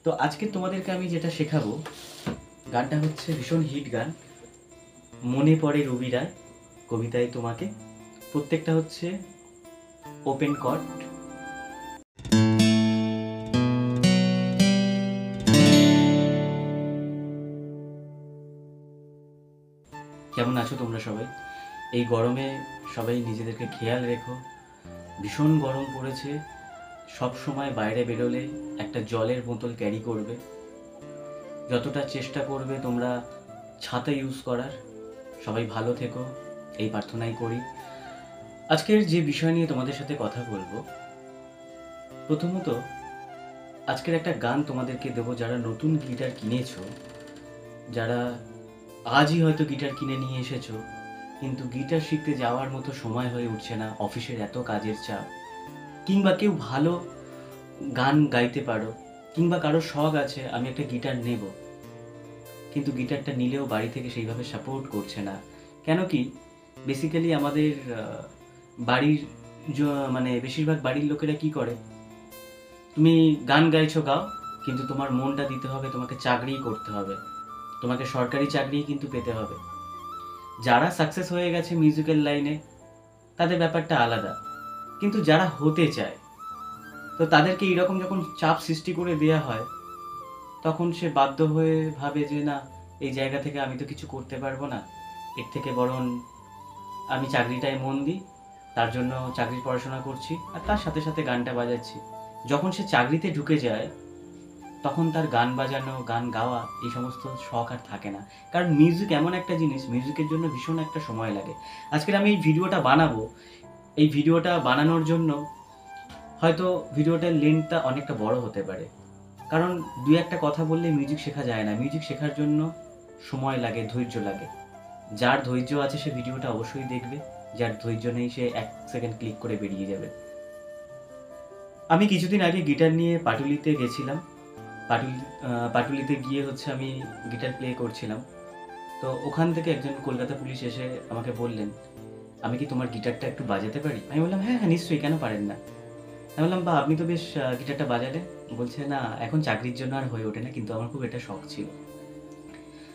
তো আজকে তোমাদেরকে আমি যেটা শেখাবো, গানটা হচ্ছে ভীষণ হিট গান, মনে পড়ে রবি রায় কবিতায় তোমাকে। প্রত্যেকটা হচ্ছে ওপেন কর্ড। কেমন আছো তোমরা সবাই? এই গরমে সবাই নিজেদেরকে খেয়াল রেখো। ভীষণ গরম পড়েছে। সব সময় বাইরে বেরোলে একটা জলের বোতল ক্যারি করবে। যতটা চেষ্টা করবে তোমরা ছাতা ইউজ করার। সবাই ভালো থেকো, এই প্রার্থনাই করি। আজকের যে বিষয় নিয়ে তোমাদের সাথে কথা বলবো, প্রথমত আজকের একটা গান তোমাদেরকে দেবো। যারা নতুন গিটার কিনেছো, যারা আজই হয়তো গিটার কিনে নিয়ে এসেছো, কিন্তু গিটার শিখতে যাওয়ার মতো সময় হয়ে উঠছে না, অফিসের এত কাজের চাপ, কিংবা কেউ ভালো গান গাইতে পারো, কিংবা কারো শখ আছে আমি একটা গিটার নেব, কিন্তু গিটারটা নিলেও বাড়ি থেকে সেইভাবে সাপোর্ট করছে না। কেন কি, বেসিক্যালি আমাদের বাড়ির মানে বেশিরভাগ বাড়ির লোকেরা কি করে, তুমি গান গাইছো গাও, কিন্তু তোমার মনটা দিতে হবে, তোমাকে চাকরিই করতে হবে, তোমাকে সরকারি চাকরিই কিন্তু পেতে হবে। যারা সাকসেস হয়ে গেছে মিউজিক্যাল লাইনে তাদের ব্যাপারটা আলাদা, কিন্তু যারা হতে চায়, তো তাদেরকে এইরকম যখন চাপ সৃষ্টি করে দেয়া হয়, তখন সে বাধ্য হয়ে ভাবে যে না, এই জায়গা থেকে আমি তো কিছু করতে পারবো না, এর থেকে বরং আমি চাকরিটায় মন দিই। তার জন্য চাকরির পড়াশোনা করছি আর তার সাথে সাথে গানটা বাজাচ্ছি। যখন সে চাকরিতে ঢুকে যায়, তখন তার গান বাজানো, গান গাওয়া, এই সমস্ত শখ আর থাকে না। কারণ মিউজিক এমন একটা জিনিস, মিউজিকের জন্য ভীষণ একটা সময় লাগে। আজকে আমি এই ভিডিওটা বানাবো, এই ভিডিওটা বানানোর জন্য হয়তো ভিডিওটার লেন্থটা অনেকটা বড় হতে পারে, কারণ দু একটা কথা বললে মিউজিক শেখা যায় না। মিউজিক শেখার জন্য সময় লাগে, ধৈর্য লাগে। যার ধৈর্য আছে সে ভিডিওটা অবশ্যই দেখবে, যার ধৈর্য নেই সে 1 সেকেন্ড ক্লিক করে বেরিয়ে যাবে। আমি কিছুদিন আগে গিটার নিয়ে পাটুলিতে গেছিলাম। পাটুলিতে গিয়ে হচ্ছে আমি গিটার প্লে করছিলাম। তো ওখান থেকে একজন কলকাতা পুলিশ এসে আমাকে বললেন, আমি কি তোমার গিটারটা একটু বাজাতে পারি? আমি বললাম হ্যাঁ হ্যাঁ নিশ্চয়ই, কেন পারেন না। আমি বললাম বা আপনি তো বেশ গিটারটা বাজালেন। বলছে না, এখন চাকরির জন্য আর হয়ে ওঠে না, কিন্তু আমার খুব এটা শখ ছিল।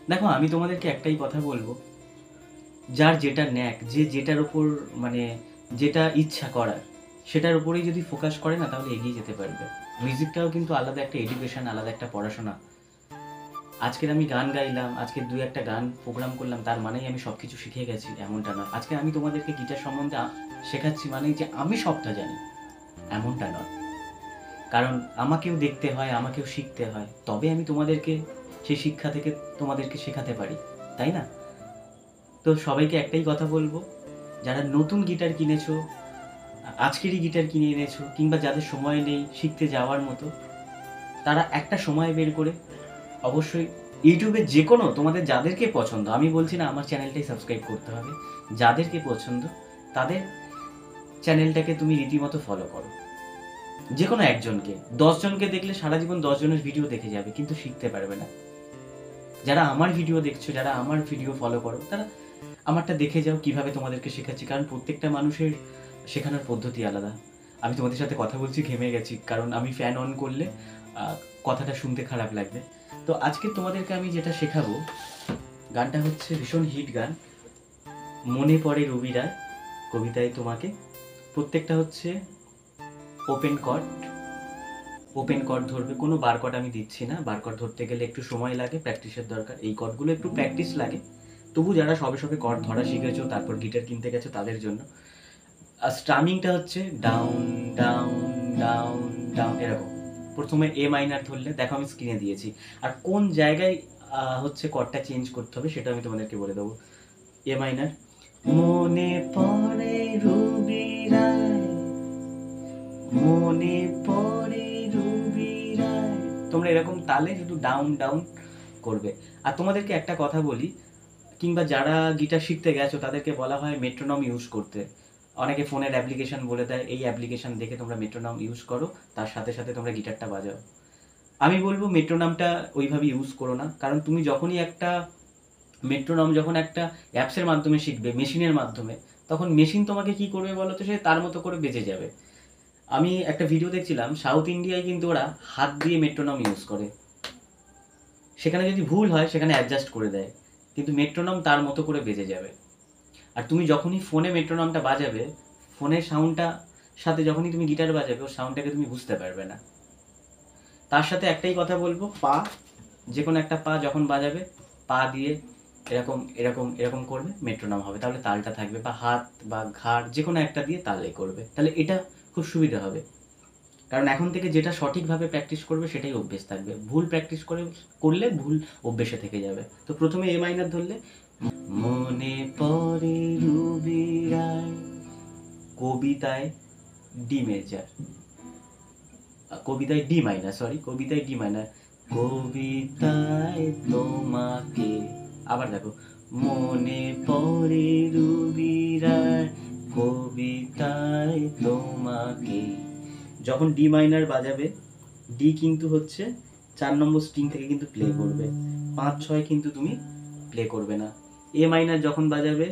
দেখো, আমি তোমাদেরকে একটাই কথা বলবো, যার যেটা ন্যাক, যে যেটার ওপর মানে যেটা ইচ্ছা করার, সেটার উপরেই যদি ফোকাস করে না, তাহলে এগিয়ে যেতে পারবে। মিউজিকটাও কিন্তু আলাদা একটা এডুকেশন, আলাদা একটা পড়াশোনা। আজকের আমি গান গাইলাম, আজকে দু একটা গান প্রোগ্রাম করলাম, তার মানেই আমি সব কিছু শিখে গেছি এমনটা নয়। আজকে আমি তোমাদেরকে গিটার সম্বন্ধে শেখাচ্ছি মানেই যে আমি সবটা জানি, এমনটা নয়। কারণ আমাকেও দেখতে হয়, আমাকেও শিখতে হয়, তবে আমি তোমাদেরকে সেই শিক্ষা থেকে তোমাদেরকে শেখাতে পারি, তাই না? তো সবাইকে একটাই কথা বলবো, যারা নতুন গিটার কিনেছো, আজকেরই গিটার কিনে এনেছো, কিংবা যাদের সময় নেই শিখতে যাওয়ার মতো, তারা একটা সময় বের করে অবশ্যই ইউটিউবে যে কোনো তোমাদের যাদেরকে পছন্দ, আমি বলছি না আমার চ্যানেলটাই সাবস্ক্রাইব করতে হবে, যাদেরকে পছন্দ তাদের চ্যানেলটাকে তুমি রীতিমতো ফলো করো। যে কোনো একজনকে, 10 জনকে দেখলে সারা জীবন 10 জনের ভিডিও দেখে যাবে, কিন্তু শিখতে পারবে না। যারা আমার ভিডিও দেখছো, যারা আমার ভিডিও ফলো করো, তারা আমারটা দেখে যাও কিভাবে তোমাদেরকে শেখাচ্ছি, কারণ প্রত্যেকটা মানুষের শেখানোর পদ্ধতি আলাদা। আমি তোমাদের সাথে কথা বলছি, ঘেমে গেছি, কারণ আমি ফ্যান অন করলে কথাটা শুনতে খারাপ লাগবে। তো আজকে তোমাদেরকে আমি যেটা শেখাবো, গানটা হচ্ছে ভীষণ হিট গান, মনে পড়ে রবি রায় কবিতায় তোমাকে। প্রত্যেকটা হচ্ছে ওপেন কর্ড। ওপেন কর্ড ধরবে, কোনো বার কর্ড আমি দিচ্ছি না। বার কর্ড ধরতে গেলে একটু সময় লাগে, প্র্যাকটিসের দরকার। এই কর্ডগুলো একটু প্র্যাকটিস লাগে, তবু যারা সবে সবে কর্ড ধরা শিখেছো, তারপর গিটার কিনতে গেছো, তাদের জন্য। আর স্ট্রামিংটা হচ্ছে ডাউন ডাউন ডাউন ডাউন, এরকম। প্রথমে এ মাইনার ধরলে, দেখো আমি স্ক্রিনে দিয়েছি, আর কোন জায়গায় হচ্ছে কর্ডটা চেঞ্জ করতে হবে সেটা আমি তোমাদেরকে বলে দেবো। এ মাইনার, মনে পড়ে রবি রায়, মনে পড়ে রবি রায়, তোমরা এরকম তালে শুধু ডাউন ডাউন করবে। আর তোমাদেরকে একটা কথা বলি, কিংবা যারা গিটার শিখতে গেছো তাদেরকে বলা হয় মেট্রোনম ইউজ করতে। অনেকে ফোনের অ্যাপ্লিকেশন বলে দেয়, এই অ্যাপ্লিকেশন দেখে তোমরা মেট্রোনম ইউজ করো, তার সাথে সাথে তোমরা গিটারটা বাজাও। আমি বলবো মেট্রোনমটা ওইভাবে ইউজ করো না, কারণ তুমি যখনই একটা মেট্রোনম যখন একটা অ্যাপসের মাধ্যমে শিখবে, মেশিনের মাধ্যমে, তখন মেশিন তোমাকে কি করবে বলো তো, সে তার মতো করে বেজে যাবে। আমি একটা ভিডিও দেখছিলাম, সাউথ ইন্ডিয়ায় কিন্তু ওরা হাত দিয়ে মেট্রোনম ইউজ করে। সেখানে যদি ভুল হয় সেখানে অ্যাডজাস্ট করে দেয়, কিন্তু মেট্রোনম তার মতো করে বেজে যাবে। আর তুমি যখনই ফোনে মেট্রোনমটা বাজাবে, ফোনের সাউন্ডটা সাথে যখনই তুমি গিটার বাজাবে, ওর সাউন্ডটাকে তুমি বুঝতে পারবে না। তার সাথে একটাই কথা বলবো, পা, যে কোনো একটা পা যখন বাজাবে, পা দিয়ে এরকম এরকম এরকম করবে, মেট্রোনম হবে, তাহলে তালটা থাকবে। বা হাত বা ঘাড় যে কোনো একটা দিয়ে তালে করবে, তাহলে এটা খুব সুবিধা হবে। কারণ এখন থেকে যেটা সঠিকভাবে প্র্যাকটিস করবে সেটাই অভ্যেস থাকবে, ভুল প্র্যাকটিস করলে ভুল অভ্যেসে থেকে যাবে। তো প্রথমে এ মাইনার ধরলে, মনে পড়ে রুবি রায়, কবিতায় ডি মেজর, কবিতায় ডি মাইনার, কবিতায় ডি মাইনার, কবিতায় তোমাকে। আবার দেখো, মনে পড়ে রুবি রায়, কবিতায় তোমাকে। যখন ডি মাইনার বাজাবে, ডি কিন্তু হচ্ছে 4 নম্বর স্ট্রিং থেকে কিন্তু প্লে করবে, 5, 6 কিন্তু তুমি প্লে করবে না। এ মাইনার যখন বাজাবে,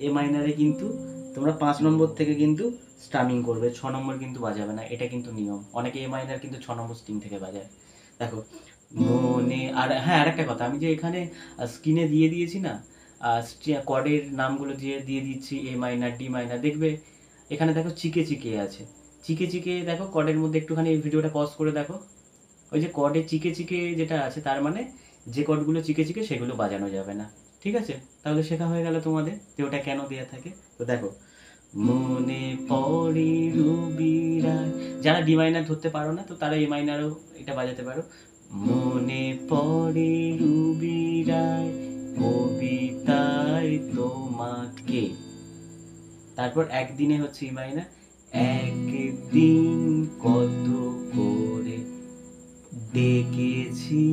এ মাইনারে কিন্তু তোমরা 5 নম্বর থেকে কিন্তু স্ট্রামিং করবে, 6 নম্বর কিন্তু বাজাবে না, এটা কিন্তু নিয়ম। অনেকে এ মাইনার কিন্তু 6 নম্বর স্ট্রিং থেকে বাজায়। দেখো, মনে, আর হ্যাঁ আরেকটা কথা, আমি যে এখানে স্ক্রিনে দিয়ে দিয়েছি না কর্ডের নামগুলো দিয়ে দিচ্ছি, এ মাইনার, ডি মাইনার, দেখবে এখানে দেখো চিকে চিকে আছে, চিকে চিকে দেখো কর্ডের মধ্যে, একটুখানি ভিডিওটা পজ করে দেখো, ওই যে কর্ডে চিকে চিকে যেটা আছে, তার মানে যে কর্ডগুলো চিকে চিকে সেগুলো বাজানো যাবে না। ঠিক আছে, তাহলে শেখা হয়ে গেল তোমাদের যে ওটা কেন দেয়া থাকে। তো দেখো, মনে পড়ে রুবি রায়, যারা ডি মাইনার ধরতে পারো না তো তারা এ মাইনারও এটা বাজাতে পারো। মনে পড়ে রুবি রায়, কবিতায় তোমাকে। তারপর একদিনে হচ্ছে ই মাইনার, একদিন কত করে ডেকেছি,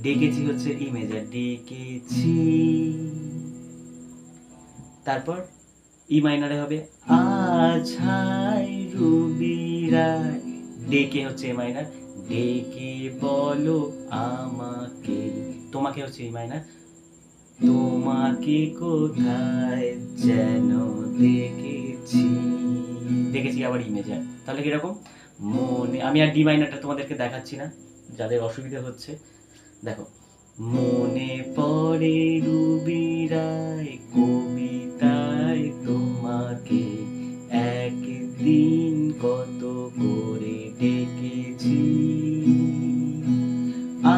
ডেকেছি হচ্ছে ই মেজর, ডেকেছি। তারপর ই মাইনারে হবে, আজ হাই রুবি রায়, ডেকে হচ্ছে এ মাইনার, ডেকে বলো আমাকে। তোমাকে হচ্ছে ই মাইনার, তোমাকে কোথায় যেন দেখেছি, দেখেছি আবার ই মেজর। তাহলে কিরকম, মনে, আমি আর ডি মাইনারটা তোমাদেরকে দেখাচ্ছি না যাদের অসুবিধা হচ্ছে। দেখো, মনে পড়ে রুবি রায়, কবিতায় তোমাকে, একদিন কত করে ডেকেছি,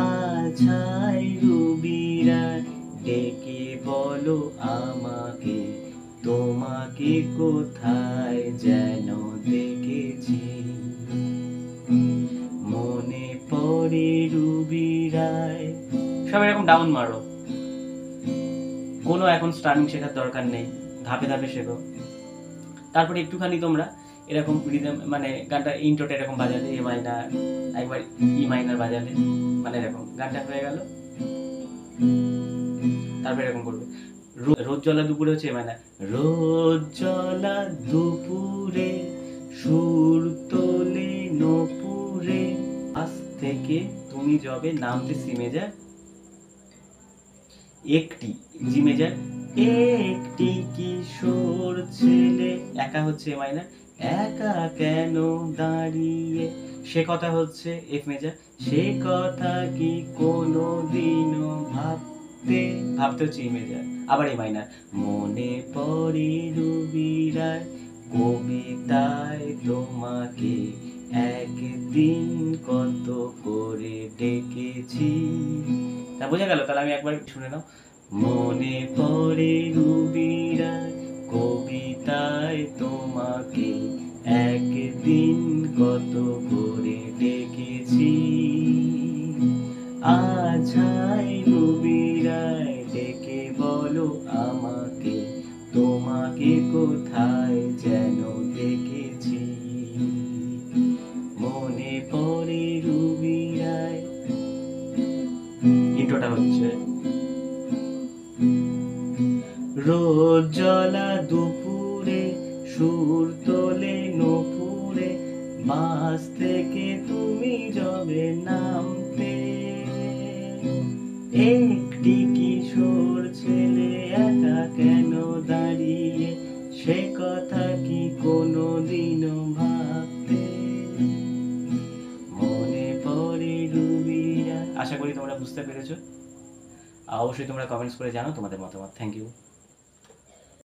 আজ হাই রুবি রায়, ডেকে বলো আমাকে, তোমাকে কোথায় যেন দেখেছি, মনে পড়ে রুবি রায়। সব এরকম ডাউন মারো, কোনো এখন স্টার্টিং শেখার দরকার নেই, ধাপে ধাপে শেখো। তারপরে একটুখানি তোমরা এরকম রিদম, মানে গানটা ইন্ট্রোটা এরকম বাজালে, এ মাইনার, একবার ই মাইনার বাজালে, মানে এরকম গানটা হয়ে গেল। তারপরে এরকম করবে, রোদ জ্বলা দুপুরে হচ্ছে এ মাইনার, রোদ জ্বলা দুপুরে সুর তোলে নপুরে, আজ থেকে তুমি যবে নামতে সি মেজর, একটি জি মেজর, একটি কিশোর ছেলে, একা হচ্ছে এ মাইনার, একা কেন দাঁড়িয়ে, সে কথা হচ্ছে এফ মেজর, সে কথা কি কোনো দিনও ভাবতে, ভাবতে হচ্ছে ই মেজর, আবার এ মাইনার, মনে পড়ে রুবি রায়, কবিতায় তোমাকে, একদিন কত করে ডেকেছি। তা বোঝা গেল? তাহলে আমি একবার শুনে নাও, মনে পড়ে রুবি রায়, কবিতায় তোমাকে, একদিন কত করে ডেকেছি, আজ হাই রুবি রায়, ডেকে বলো আমাকে, তোমাকে কোথায় যেন দেখেছি, মনে পড়ে রুবি রায়। ইন্ট্রোটা হচ্ছে, রোদ জ্বলা দুপুরে সুর তোলে নপুরে, বাস থেকে তুমি যবে নামতে, একটি কিশোর ছেলে একা কেন দাঁড়িয়ে, সে কথা কি কোনো দিনও ভাবতে, আশা করি তোমরা বুঝতে পেরেছো। অবশ্যই তোমরা কমেন্টস করে জানো তোমাদের মতামত। Thank you.